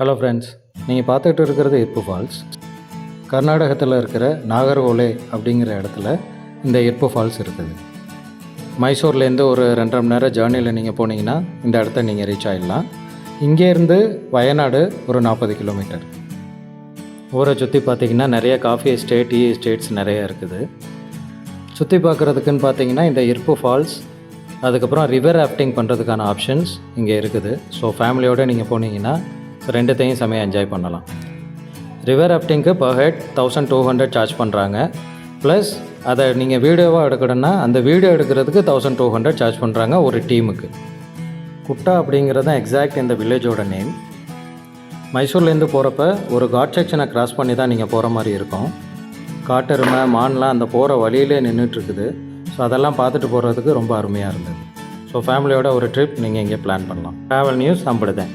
Hello friends, நீங்கள் பார்த்துக்கிட்டு இருக்கிறது இர்ப்பு ஃபால்ஸ். கர்நாடகத்தில் இருக்கிற நாகர்கோலே அப்படிங்கிற இடத்துல இந்த இர்ப்பு ஃபால்ஸ் இருக்குது. மைசூர்லேருந்து ஒரு 2.5 மணி நேரம் ஜேர்னியில் நீங்கள் போனீங்கன்னா இந்த இடத்த நீங்கள் ரீச் ஆகிடலாம். இங்கேருந்து வயநாடு ஒரு 40 கிலோமீட்டர். ஊரை சுற்றி பார்த்திங்கன்னா நிறைய காஃபி எஸ்டேட், டீ எஸ்டேட்ஸ் நிறைய இருக்குது. சுற்றி பார்க்குறதுக்குன்னு பார்த்தீங்கன்னா இந்த இர்ப்பு ஃபால்ஸ், அதுக்கப்புறம் ரிவர் ராஃப்டிங் பண்ணுறதுக்கான ஆப்ஷன்ஸ் இங்கே இருக்குது. ஸோ ஃபேமிலியோடு நீங்கள் போனீங்கன்னா ரெண்டுத்தையும் செமையாக என்ஜாய் பண்ணலாம். ரிவர் ராஃப்டிங்க்கு பர் ஹெட் 1200 சார்ஜ் பண்ணுறாங்க. ப்ளஸ் அதை நீங்கள் வீடியோவாக எடுக்கணுன்னா அந்த வீடியோ எடுக்கிறதுக்கு 1200 சார்ஜ் பண்ணுறாங்க ஒரு டீமுக்கு. குட்டா அப்படிங்கிறது தான் எக்ஸாக்ட் இந்த வில்லேஜோட நேம். மைசூர்லேருந்து போகிறப்ப ஒரு காட் செக்ஷனை கிராஸ் பண்ணி தான் நீங்கள் போகிற மாதிரி இருக்கும். காட்டெருமை, மான்லாம் அந்த போகிற வழியிலே நின்றுட்டுருக்குது. ஸோ அதெல்லாம் பார்த்துட்டு போகிறதுக்கு ரொம்ப அருமையாக இருந்தது. ஸோ ஃபேமிலியோட ஒரு ட்ரிப் நீங்கள் இங்கே பிளான் பண்ணலாம். Travel news அம்படுதேன்.